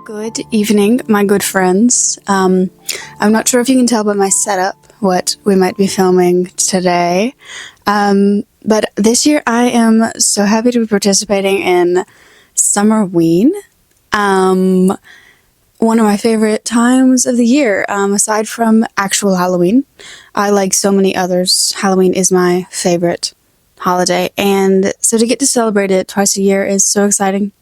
Good evening, my good friends. I'm not sure if you can tell by my setup what we might be filming today, but this year I am so happy to be participating in Summerween, one of my favorite times of the year, aside from actual Halloween. I, like so many others, Halloween is my favorite holiday, and so to get to celebrate it twice a year is so exciting.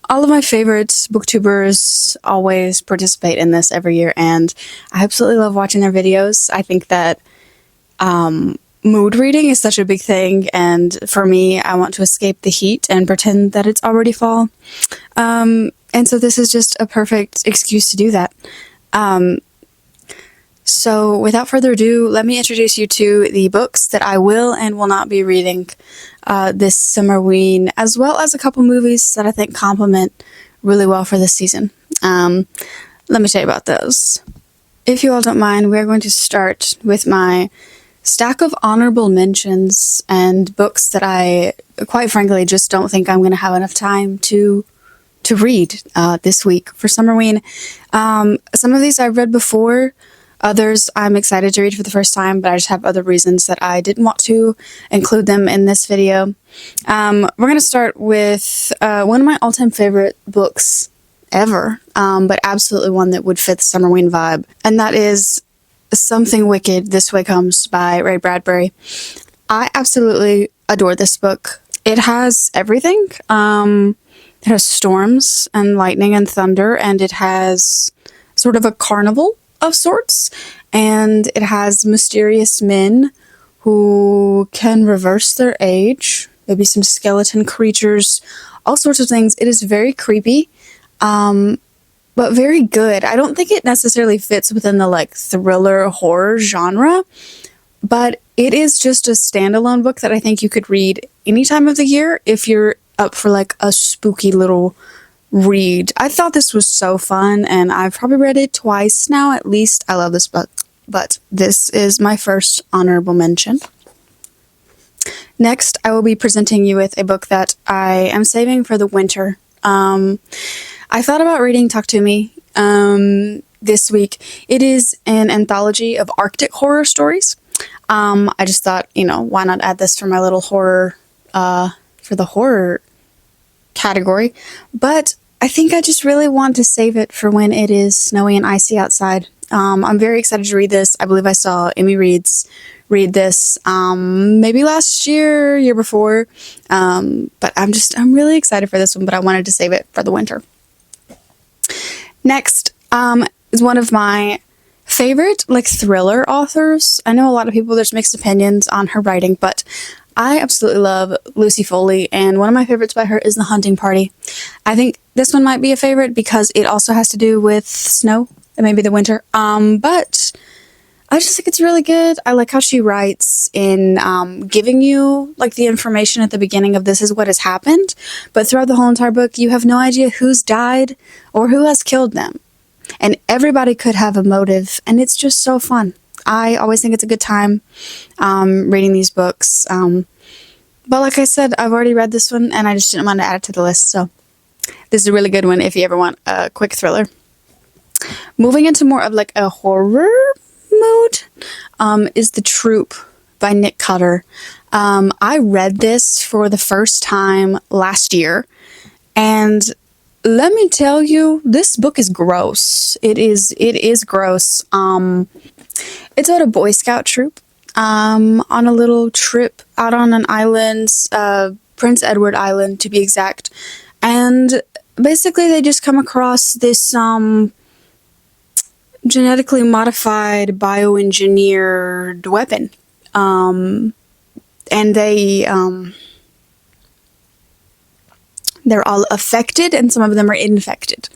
All of my favorite booktubers always participate in this every year, and I absolutely love watching their videos. I think that mood reading is such a big thing, and for me, I want to escape the heat and pretend that it's already fall. And so this is just a perfect excuse to do that. So without further ado, let me introduce you to the books that I will and will not be reading this Summerween, as well as a couple movies that I think complement really well for this season. Let me tell you about those. If you all don't mind, we're going to start with my stack of honorable mentions and books that I, quite frankly, just don't think I'm going to have enough time to read this week for Summerween. Some of these I've read before. Others I'm excited to read for the first time, but I just have other reasons that I didn't want to include them in this video. We're going to start with one of my all-time favorite books ever, but absolutely one that would fit the Summerween vibe, and that is Something Wicked This Way Comes by Bradbury. I absolutely adore this book. It has everything. It has storms and lightning and thunder, and it has sort of a carnival of sorts, and it has mysterious men who can reverse their age, maybe some skeleton creatures, all sorts of things. It is very creepy, but very good. I don't think it necessarily fits within the like thriller horror genre, but it is just a standalone book that I think you could read any time of the year if you're up for like a spooky little read. I thought this was so fun, and I've probably read it twice now at least. I love this book, but this is my first honorable mention. Next, I will be presenting you with a book that I am saving for the winter. I thought about reading Talk to Me this week. It is an anthology of Arctic horror stories. I just thought, why not add this for my little horror, for the horror category, but I think I just really want to save it for when it is snowy and icy outside. I'm very excited to read this. I believe I saw Emmy Reads read this maybe last year before, but I'm really excited for this one, but I wanted to save it for the winter. Next is one of my favorite thriller authors. I know a lot of people, there's mixed opinions on her writing, but I absolutely love Lucy Foley, and one of my favorites by her is The Hunting Party. I think this one might be a favorite because it also has to do with snow and maybe the winter, but I just think it's really good. I like how she writes in giving you the information at the beginning of this is what has happened, but throughout the whole entire book you have no idea who's died or who has killed them, and everybody could have a motive, and it's just so fun. I always think it's a good time reading these books. But like I said, I've already read this one, and I just didn't want to add it to the list. So this is a really good one if you ever want a quick thriller. Moving into more of a horror mood is The Troop by Nick Cutter. I read this for the first time last year, and let me tell you, this book is gross. It is gross. It's about a Boy Scout troop on a little trip out on an island, Prince Edward Island to be exact, and basically they just come across this genetically modified bioengineered weapon, and they're all affected, and some of them are infected.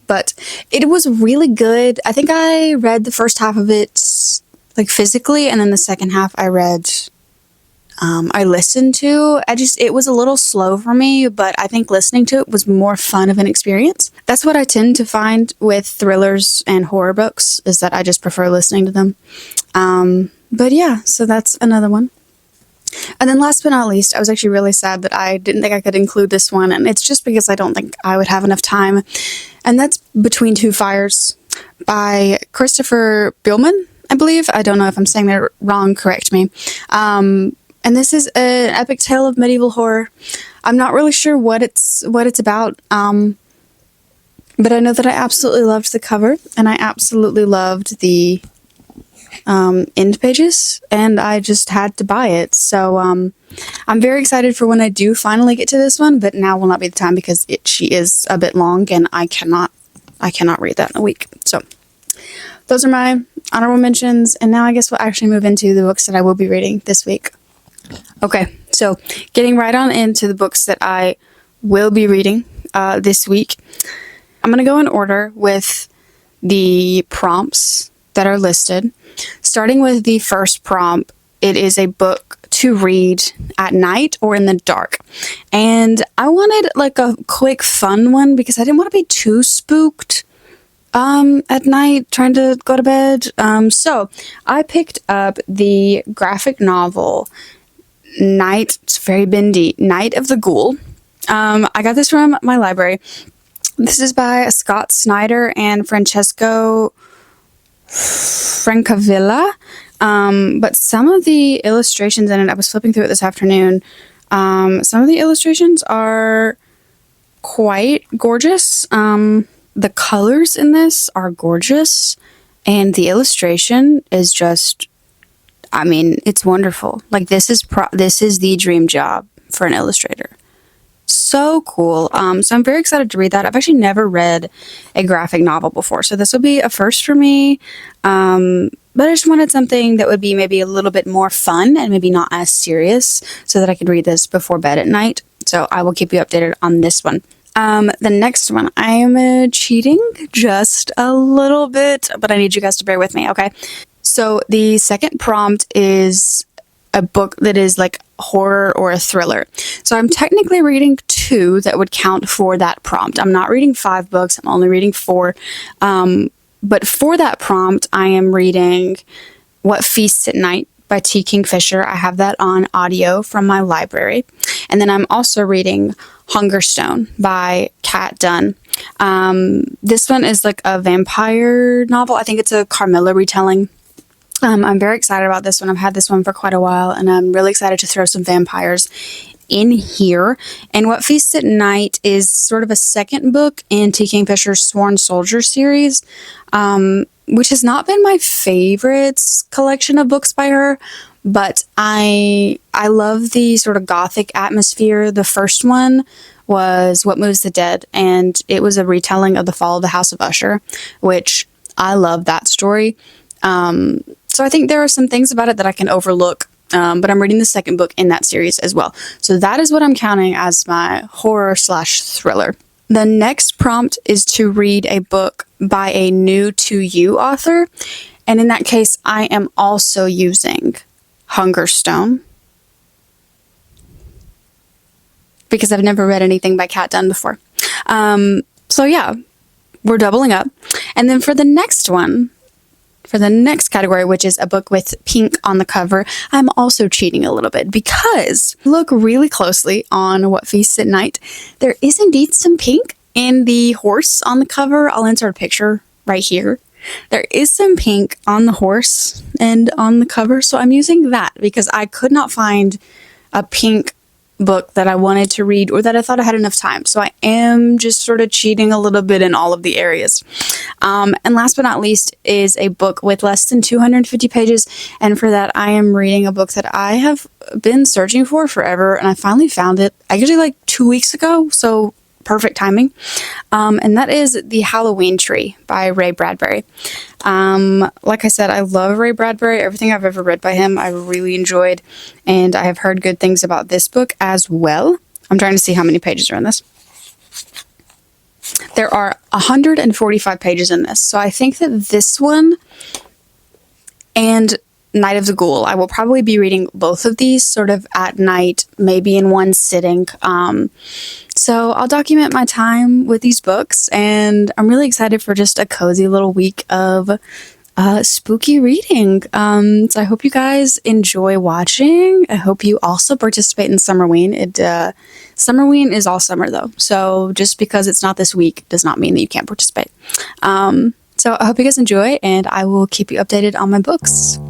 But it was really good. I think I read the first half of it physically, and then the second half I listened to. It was a little slow for me, but I think listening to it was more fun of an experience. That's what I tend to find with thrillers and horror books, is that I just prefer listening to them. But yeah, so that's another one. And then last but not least, I was actually really sad that I didn't think I could include this one, and it's just because I don't think I would have enough time. And that's Between Two Fires by Christopher Billman, I believe. I don't know if I'm saying that wrong, correct me. And this is an epic tale of medieval horror. I'm not really sure what it's about, but I know that I absolutely loved the cover, and I absolutely loved the end pages, and I just had to buy it. So I'm very excited for when I do finally get to this one, but now will not be the time because she is a bit long, and I cannot read that in a week. So those are my honorable mentions, and now I guess we'll actually move into the books that I will be reading this week. Okay, so getting right on into the books that I will be reading this week. I'm going to go in order with the prompts that are listed. Starting with the first prompt, it is a book to read at night or in the dark. And I wanted like a quick fun one because I didn't want to be too spooked at night trying to go to bed. So I picked up the graphic novel Night, it's very bendy, Night of the Ghoul. I got this from my library. This is by Scott Snyder and Francesco Francavilla. But some of the illustrations in it, I was flipping through it this afternoon. Some of the illustrations are quite gorgeous. The colors in this are gorgeous, and the illustration is just, I mean, it's wonderful. Like this is the dream job for an illustrator. So cool. So I'm very excited to read that. I've actually never read a graphic novel before, so this will be a first for me. But I just wanted something that would be maybe a little bit more fun and maybe not as serious so that I could read this before bed at night. So I will keep you updated on this one. The next one, I am cheating just a little bit, but I need you guys to bear with me, okay? So the second prompt is a book that is like horror or a thriller. So I'm technically reading 2 that would count for that prompt. I'm not reading 5 books. I'm only reading 4. But for that prompt, I am reading What Feasts at Night by T. Kingfisher. I have that on audio from my library. And then I'm also reading Hungerstone by Dunn. This one is like a vampire novel. I think it's a Carmilla retelling. I'm very excited about this one. I've had this one for quite a while, and I'm really excited to throw some vampires in here. And What Feasts at Night is sort of a second book in T. Kingfisher's Sworn Soldier series, which has not been my favorite collection of books by her, but I love the sort of gothic atmosphere. The first one was What Moves the Dead, and it was a retelling of the fall of the House of Usher, which I love that story. So I think there are some things about it that I can overlook, but I'm reading the second book in that series as well. So that is what I'm counting as my horror/thriller. The next prompt is to read a book by a new to you author. And in that case, I am also using Hungerstone, because I've never read anything by Dunn before. So yeah, we're doubling up. And then for the next one, for the next category, which is a book with pink on the cover, I'm also cheating a little bit because look really closely on What Feasts at Night. There is indeed some pink in the horse on the cover. I'll insert a picture right here. There is some pink on the horse and on the cover, so I'm using that because I could not find a pink book that I wanted to read or that I thought I had enough time. So I am just sort of cheating a little bit in all of the areas. And last but not least is a book with less than 250 pages. And for that, I am reading a book that I have been searching for forever. And I finally found it actually like 2 weeks ago. So perfect timing. And that is The Halloween Tree by Ray Bradbury. Like I said, I love Ray Bradbury. Everything I've ever read by him, I really enjoyed. And I have heard good things about this book as well. I'm trying to see how many pages are in this. There are 145 pages in this. So I think that this one and Night of the Ghoul, I will probably be reading both of these sort of at night, maybe in one sitting. So I'll document my time with these books, and I'm really excited for just a cozy little week of spooky reading. So I hope you guys enjoy watching. I hope you also participate in Summerween. Summerween is all summer though, so just because it's not this week does not mean that you can't participate. So I hope you guys enjoy, and I will keep you updated on my books.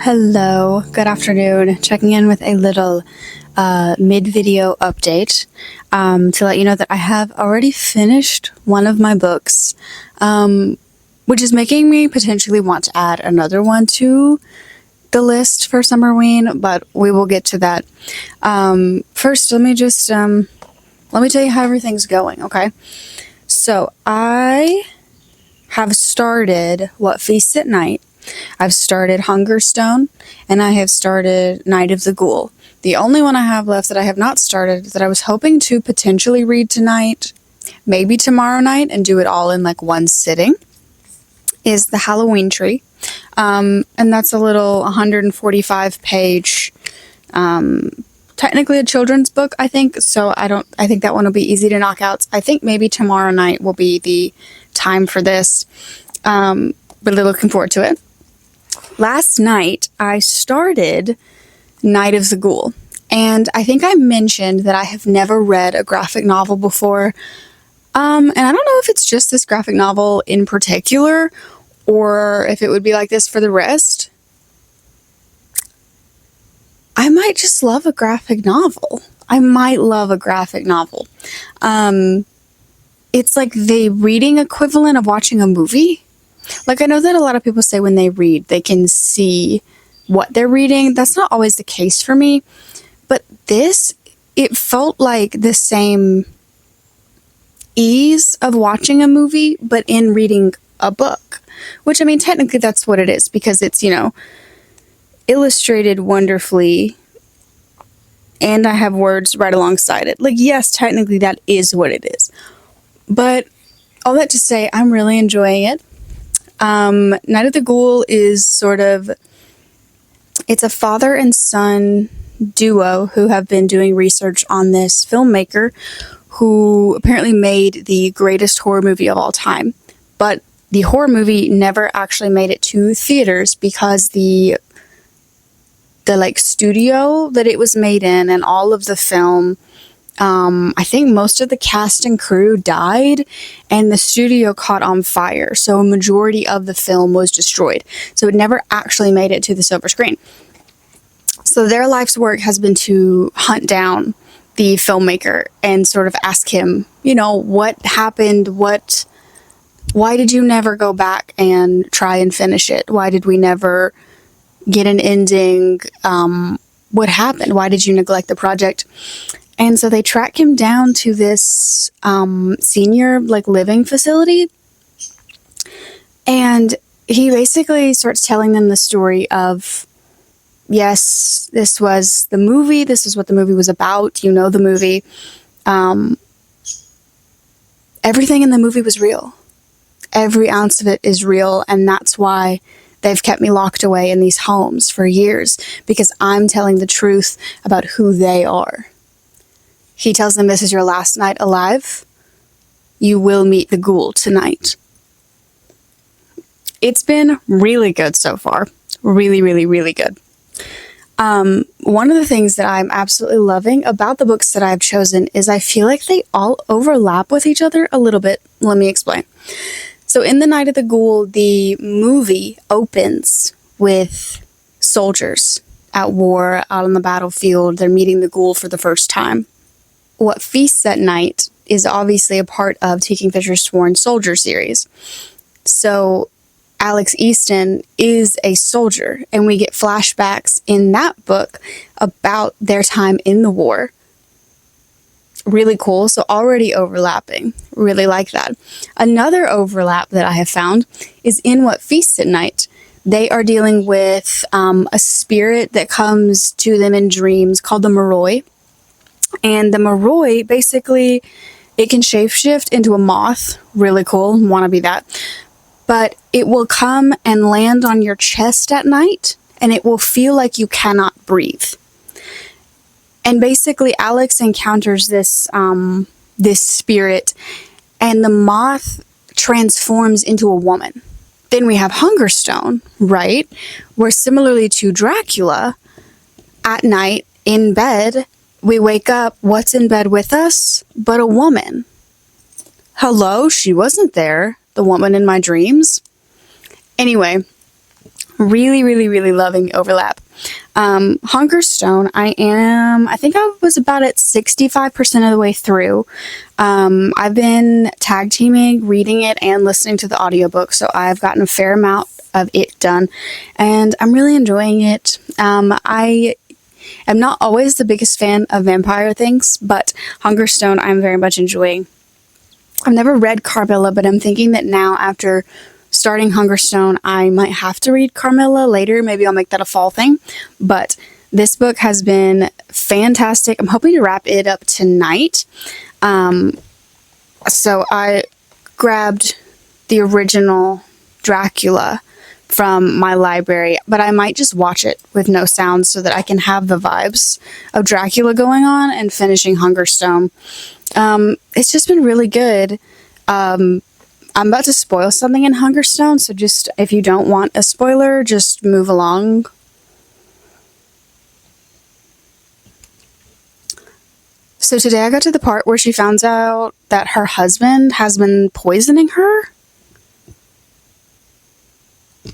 Hello, good afternoon. Checking in with a little mid-video update to let you know that I have already finished one of my books, which is making me potentially want to add another one to the list for Summerween, but we will get to that. First, let me tell you how everything's going, okay? So I have started What Feasts at Night. I've started Hungerstone, and I have started Night of the Ghoul. The only one I have left that I have not started, that I was hoping to potentially read tonight, maybe tomorrow night, and do it all in like one sitting, is The Halloween Tree. And that's a little 145-page, technically a children's book, I think, so I think that one will be easy to knock out. I think maybe tomorrow night will be the time for this, but really looking forward to it. Last night, I started Night of the Ghoul, and I think I mentioned that I have never read a graphic novel before, and I don't know if it's just this graphic novel in particular, or if it would be like this for the rest. I might just love a graphic novel. I might love a graphic novel. It's like the reading equivalent of watching a movie. Like, I know that a lot of people say when they read, they can see what they're reading. That's not always the case for me. But this, it felt like the same ease of watching a movie, but in reading a book. which, I mean, technically that's what it is, because it's, you know, illustrated wonderfully, and I have words right alongside it. Like, yes, technically that is what it is. But all that to say, I'm really enjoying it. Night of the Ghoul is sort of, it's a father and son duo who have been doing research on this filmmaker who apparently made the greatest horror movie of all time. But the horror movie never actually made it to theaters because the like studio that it was made in and all of the film, I think most of the cast and crew died and the studio caught on fire. So a majority of the film was destroyed. So it never actually made it to the silver screen. So their life's work has been to hunt down the filmmaker and sort of ask him, you know, what happened? Why did you never go back and try and finish it? Why did we never get an ending? What happened? Why did you neglect the project? And so they track him down to this senior like living facility, and he basically starts telling them the story of, yes, this was the movie, this is what the movie was about, you know, the movie. Everything in the movie was real. Every ounce of it is real, and that's why they've kept me locked away in these homes for years, because I'm telling the truth about who they are. He tells them, this is your last night alive. You will meet the ghoul tonight. It's been really good so far. Really, really, really good. One of the things that I'm absolutely loving about the books that I've chosen is I feel like they all overlap with each other a little bit. Let me explain. So in The Night of the Ghoul, the movie opens with soldiers at war out on the battlefield. They're meeting the ghoul for the first time. What Feasts at Night is obviously a part of T. Kingfisher's Sworn Soldier series. So Alex Easton is a soldier, and we get flashbacks in that book about their time in the war. Really cool. So already overlapping. Really like that. Another overlap that I have found is in What Feasts at Night. They are dealing with a spirit that comes to them in dreams called the Moroi. And the Moroi, basically, it can shapeshift into a moth. Really cool. Want to be that. But it will come and land on your chest at night, and it will feel like you cannot breathe. And basically, Alex encounters this spirit, and the moth transforms into a woman. Then we have Hungerstone, right? Where similarly to Dracula, at night, in bed, we wake up, what's in bed with us but a woman? Hello, she wasn't there. The woman in my dreams. Anyway, really, really, really loving the overlap. Hungerstone, I think I was about at 65% of the way through. I've been tag teaming, reading it, and listening to the audiobook, so I've gotten a fair amount of it done, and I'm really enjoying it. I am not always the biggest fan of vampire things, but Hungerstone I'm very much enjoying. I've never read Carmilla, but I'm thinking that now after starting Hungerstone, I might have to read Carmilla later. Maybe I'll make that a fall thing. But this book has been fantastic. I'm hoping to wrap it up tonight. So I grabbed the original Dracula from my library, but I might just watch it with no sound so that I can have the vibes of Dracula going on and finishing Hungerstone. It's just been really good. I'm about to spoil something in Hungerstone, so just, if you don't want a spoiler, just move along. So today I got to the part where she finds out that her husband has been poisoning her.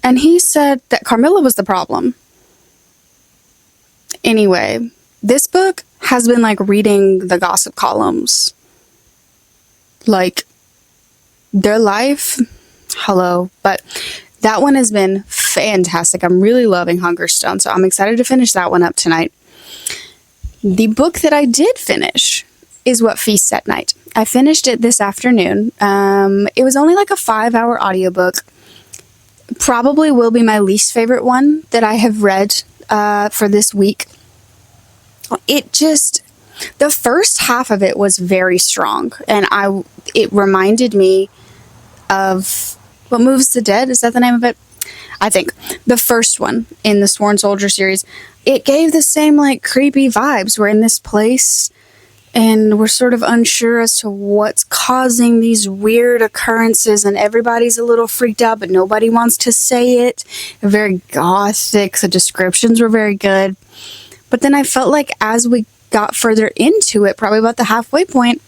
And he said that Carmilla was the problem. Anyway, this book has been like reading the gossip columns. Like, their life, hello. But that one has been fantastic. I'm really loving Hungerstone, so I'm excited to finish that one up tonight. The book that I did finish is What Feasts at Night. I finished it this afternoon. It was only like a 5-hour audiobook. probably will be my least favorite one that I have read for this week. The first half of it was very strong, and it reminded me of What Moves the Dead. Is that the name of it? I think the first one in the Sworn Soldier series. It gave the same like creepy vibes. We're in this place and we're sort of unsure as to what's causing these weird occurrences, and everybody's a little freaked out, but nobody wants to say it. They're very gothic. The descriptions were very good. But then I felt like as we got further into it, probably about the halfway point,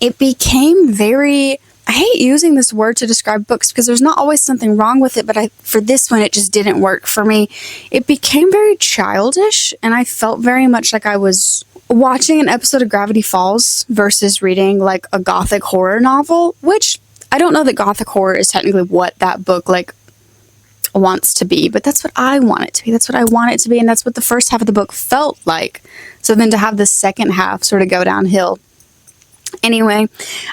it became very... I hate using this word to describe books because there's not always something wrong with it, but for this one, it just didn't work for me. It became very childish, and I felt very much like I was watching an episode of Gravity Falls versus reading like a gothic horror novel, which I don't know that gothic horror is technically what that book like wants to be, but that's what I want it to be. That's what I want it to be, and that's what the first half of the book felt like. So then to have the second half sort of go downhill. Anyway,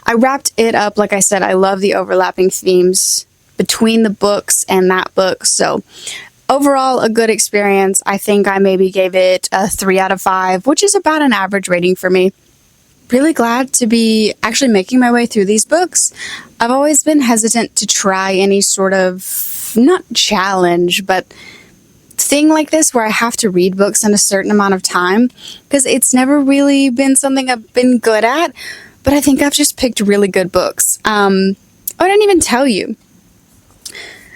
I wrapped it up. Like I said, I love the overlapping themes between the books and that book. So overall, a good experience. I think I maybe gave it a 3 out of 5, which is about an average rating for me. Really glad to be actually making my way through these books. I've always been hesitant to try any sort of, not challenge, but thing like this where I have to read books in a certain amount of time, because it's never really been something I've been good at. But I think I've just picked really good books. I didn't even tell you.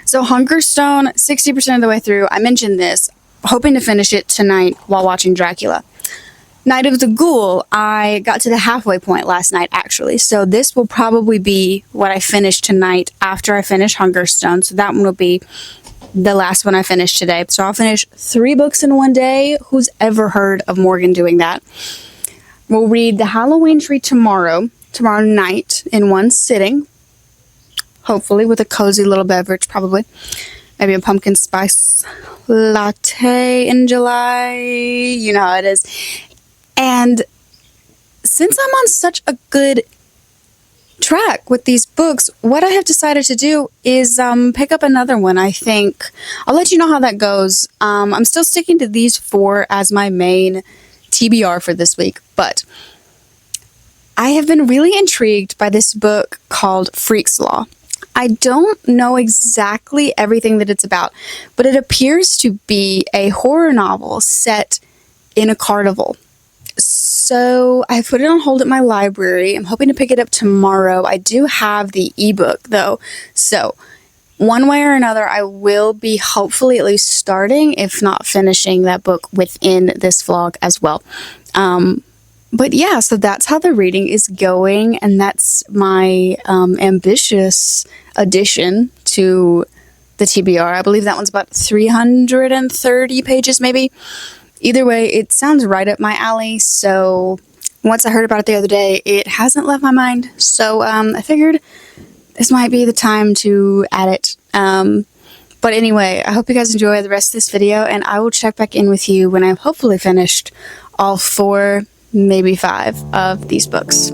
So Hungerstone, 60% of the way through. I mentioned this, hoping to finish it tonight while watching Dracula. Night of the Ghoul, I got to the halfway point last night, actually. So this will probably be what I finish tonight after I finish Hungerstone. So that one will be the last one I finish today. So I'll finish 3 books in one day. Who's ever heard of Morgan doing that? We'll read The Halloween Tree tomorrow night in one sitting. Hopefully with a cozy little beverage, probably. Maybe a pumpkin spice latte in July. You know how it is. And since I'm on such a good track with these books, what I have decided to do is pick up another one. I think I'll let you know how that goes. I'm still sticking to these 4 as my main TBR for this week, but I have been really intrigued by this book called Freakslaw. I don't know exactly everything that it's about, but it appears to be a horror novel set in a carnival. So I put it on hold at my library. I'm hoping to pick it up tomorrow. I do have the ebook though, so one way or another, I will be hopefully at least starting, if not finishing, that book within this vlog as well. But yeah, so that's how the reading is going, and that's my ambitious addition to the TBR. I believe that one's about 330 pages, maybe. Either way, it sounds right up my alley, so once I heard about it the other day, it hasn't left my mind. So I figured this might be the time to add it. But anyway, I hope you guys enjoy the rest of this video, and I will check back in with you when I've hopefully finished all 4, maybe 5 of these books.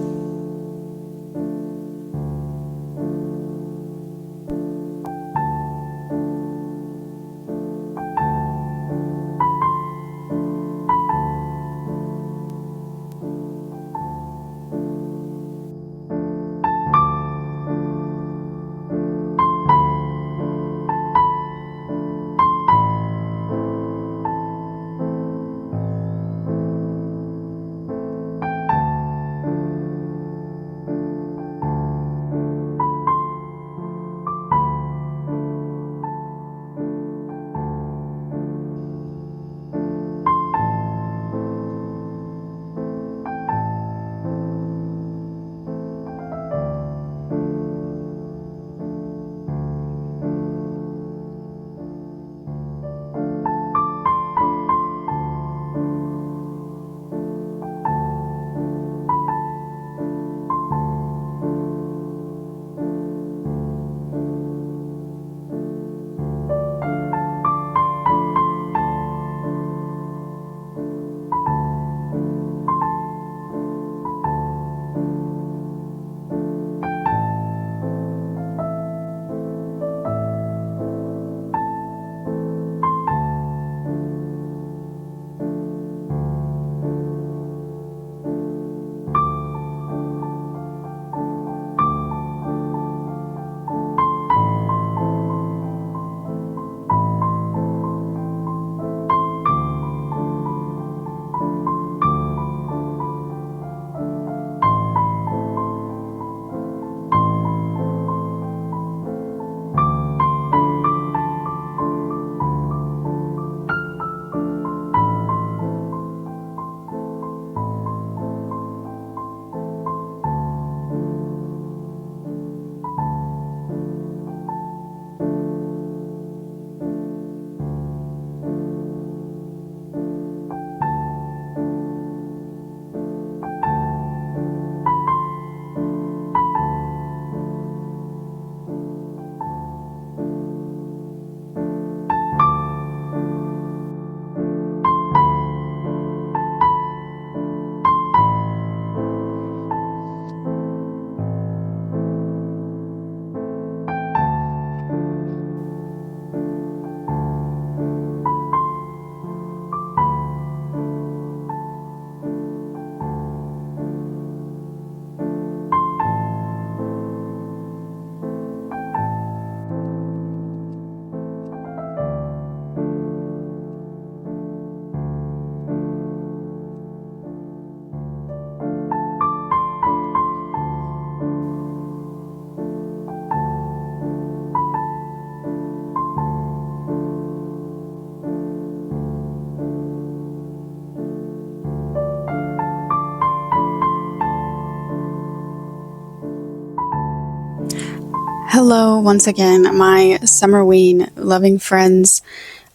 Hello once again, my Summerween loving friends.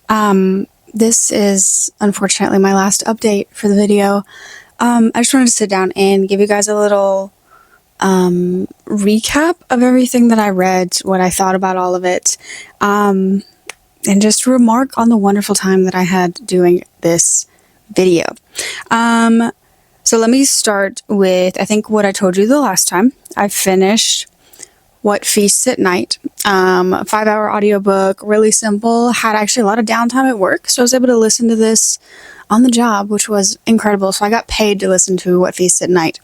This is unfortunately my last update for the video. I just wanted to sit down and give you guys a little recap of everything that I read, what I thought about all of it, and just remark on the wonderful time that I had doing this video. So let me start with, I think, what I told you the last time. I finished What Feasts at Night, a 5-hour audiobook, really simple, had actually a lot of downtime at work, so I was able to listen to this on the job, which was incredible. So I got paid to listen to What Feasts at Night.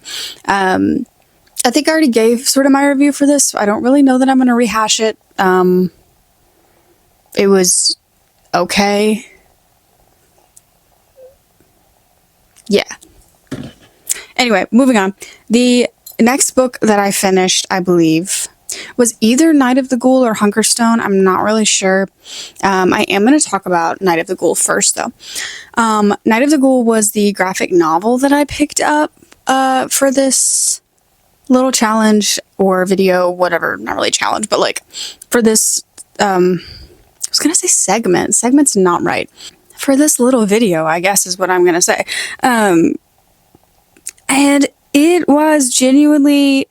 I think I already gave sort of my review for this. I don't really know that I'm going to rehash it. It was okay. Yeah. Anyway, moving on. The next book that I finished, I believe, was either Night of the Ghoul or Hungerstone. I'm not really sure. I am going to talk about Night of the Ghoul first, though. Night of the Ghoul was the graphic novel that I picked up for this little challenge or video, whatever. Not really challenge, but like for this, I was going to say segment. Segment's not right. For this little video, I guess is what I'm going to say. And it was genuinely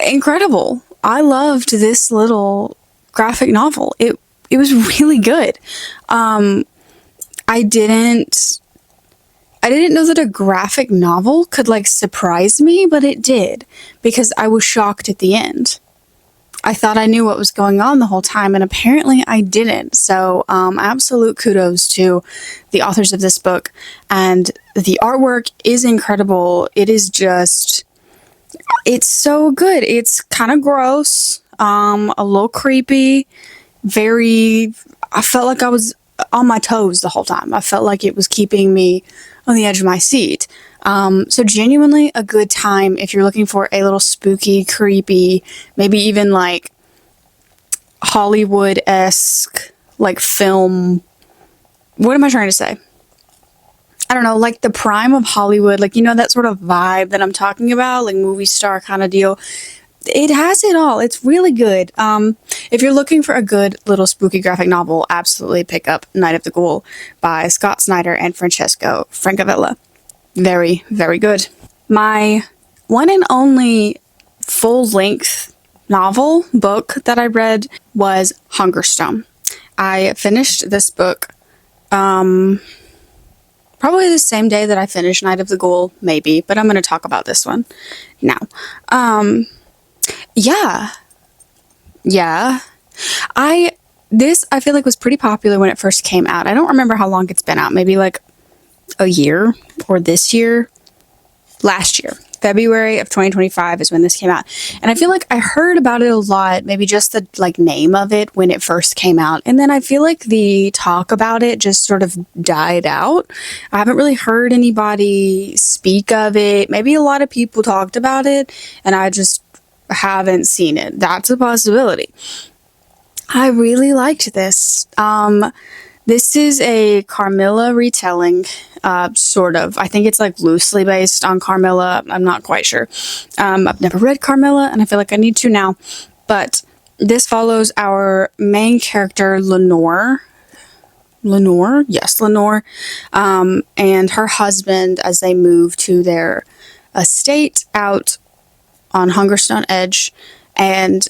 incredible. I loved this little graphic novel. It was really good. I didn't know that a graphic novel could like surprise me, but it did, because I was shocked at the end. I thought I knew what was going on the whole time, and apparently I didn't. So absolute kudos to the authors of this book, and the artwork is incredible. It is just, it's so good. It's kind of gross, a little creepy, I felt like I was on my toes the whole time. I felt like it was keeping me on the edge of my seat. So genuinely a good time if you're looking for a little spooky, creepy, maybe even like Hollywood-esque, like film. What am I trying to say? I don't know, like the prime of Hollywood, like, you know, that sort of vibe that I'm talking about, like movie star kind of deal. It has it all. It's really good. If you're looking for a good little spooky graphic novel, absolutely pick up Night of the Ghoul by Scott Snyder and Francesco Francavilla. Very, very good. My one and only full-length novel book that I read was Hungerstone. I finished this book probably the same day that I finished Night of the Ghoul, maybe, but I'm going to talk about this one now. Yeah. I feel like was pretty popular when it first came out. I don't remember how long it's been out. Maybe like a year, or this year, last year. February of 2025 is when this came out. And I feel like I heard about it a lot, maybe just the like name of it when it first came out. And then I feel like the talk about it just sort of died out. I haven't really heard anybody speak of it. Maybe a lot of people talked about it and I just haven't seen it. That's a possibility. I really liked this. This is a Carmilla retelling, sort of. I think it's like loosely based on Carmilla. I'm not quite sure. I've never read Carmilla, and I feel like I need to now. But this follows our main character, Lenore. Yes, Lenore. And her husband as they move to their estate out on Hungerstone Edge. And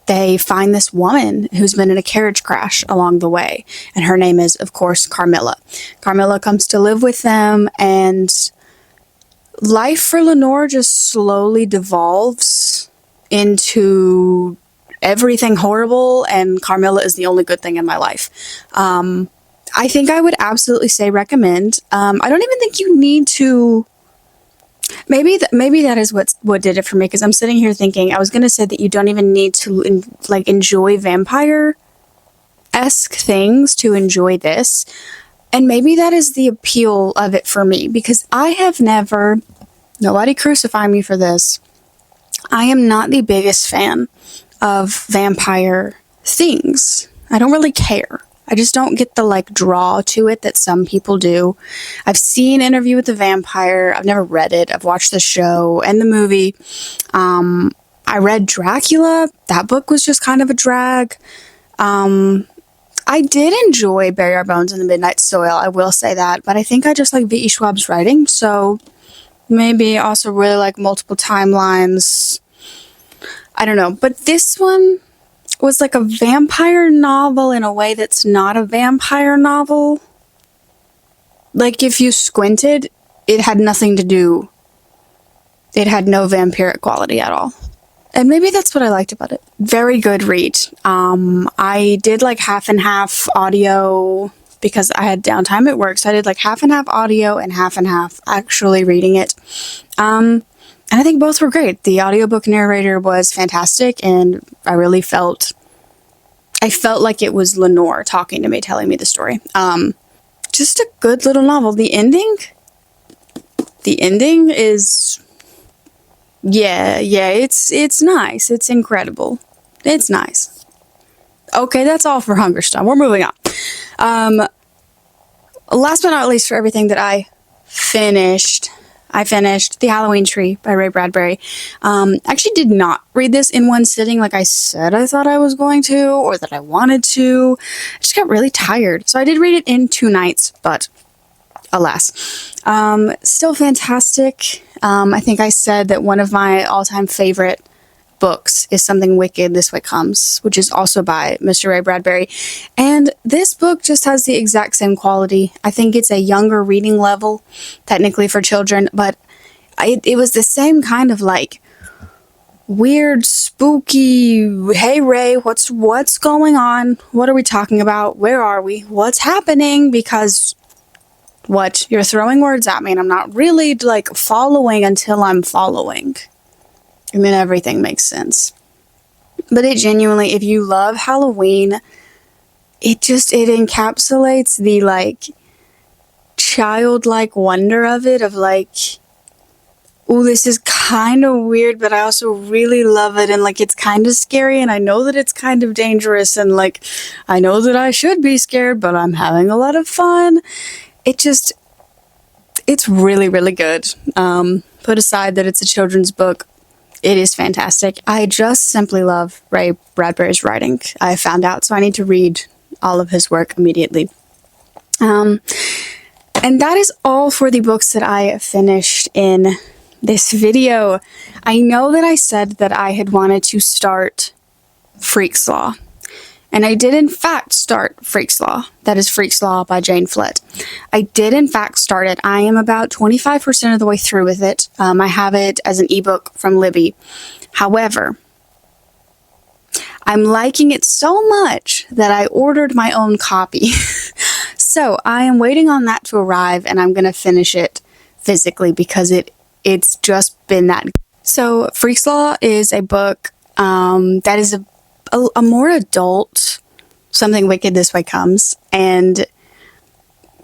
they find this woman who's been in a carriage crash along the way. And her name is, of course, Carmilla. Carmilla comes to live with them, and life for Lenore just slowly devolves into everything horrible, and Carmilla is the only good thing in my life. I think I would absolutely say recommend. I don't even think you need to. Maybe that is what did it for me, because I'm sitting here thinking, I was going to say that you don't even need to enjoy vampire-esque things to enjoy this. And maybe that is the appeal of it for me, because I have never, nobody crucify me for this, I am not the biggest fan of vampire things. I don't really care. I just don't get the draw to it that some people do. I've seen Interview with the Vampire. I've never read it. I've watched the show and the movie. I read Dracula. That book was just kind of a drag. I did enjoy Bury Our Bones in the Midnight Soil, I will say that, but I think I just like V.E. Schwab's writing, so maybe also really like Multiple Timelines. I don't know, but this one was like a vampire novel in a way that's not a vampire novel. Like, if you squinted, it had nothing to do. It had no vampiric quality at all. And maybe that's what I liked about it. Very good read. I did like half and half audio because I had downtime at work. So I did like half and half audio and half actually reading it. And I think both were great. The audiobook narrator was fantastic, and I really felt like it was Lenore talking to me, telling me the story. Just a good little novel. The ending is, yeah, it's nice. It's incredible. It's nice. Okay, that's all for Hungerstone. We're moving on. Last but not least, for everything that I finished The Halloween Tree by Ray Bradbury. Actually did not read this in one sitting like I said I thought I was going to, or that I wanted to. I just got really tired. So I did read it in 2 nights, but alas. Still fantastic. I think I said that one of my all-time favorite books is Something Wicked This Way Comes, which is also by Mr. Ray Bradbury. And this book just has the exact same quality. I think it's a younger reading level, technically for children, but it was the same kind of like weird, spooky, hey Ray, what's going on? What are we talking about? Where are we? What's happening? Because what? You're throwing words at me and I'm not really like following until I'm following. And then everything makes sense. But it genuinely, if you love Halloween, it encapsulates the like childlike wonder of it, of like, oh, this is kind of weird, but I also really love it, and like it's kind of scary, and I know that it's kind of dangerous, and like I know that I should be scared, but I'm having a lot of fun. It's really, really good. Put aside that it's a children's book, it is fantastic. I just simply love Ray Bradbury's writing, I found out, so I need to read all of his work immediately. And that is all for the books that I finished in this video. I know that I said that I had wanted to start Freakslaw, and I did in fact start Freakslaw. That is Freakslaw by Jane Flett. I did in fact start it. I am about 25% of the way through with it. I have it as an ebook from Libby. However, I'm liking it so much that I ordered my own copy. So I am waiting on that to arrive, and I'm going to finish it physically because it's just been that good. So Freakslaw is a book that is a more adult Something Wicked This Way Comes, and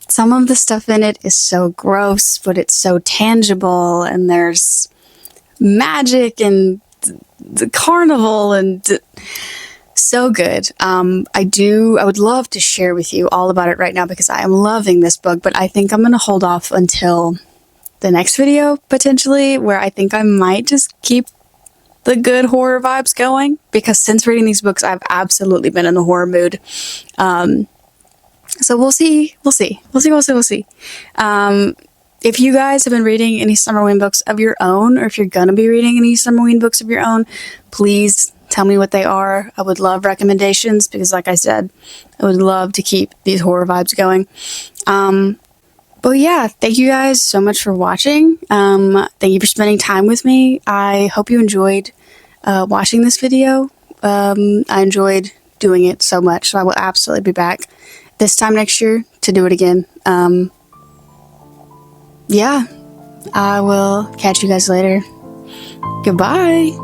some of the stuff in it is so gross, but it's so tangible, and there's magic and the carnival and so good. I would love to share with you all about it right now because I am loving this book, but I think I'm going to hold off until the next video, potentially, where I think I might just keep the good horror vibes going, because since reading these books, I've absolutely been in the horror mood. So we'll see. If you guys have been reading any Summerween books of your own, or if you're gonna be reading any Summerween books of your own, please tell me what they are. I would love recommendations, because like I said, I would love to keep these horror vibes going. But yeah, thank you guys so much for watching. Thank you for spending time with me. I hope you enjoyed watching this video. I enjoyed doing it so much, so I will absolutely be back this time next year to do it again. Yeah, I will catch you guys later. Goodbye.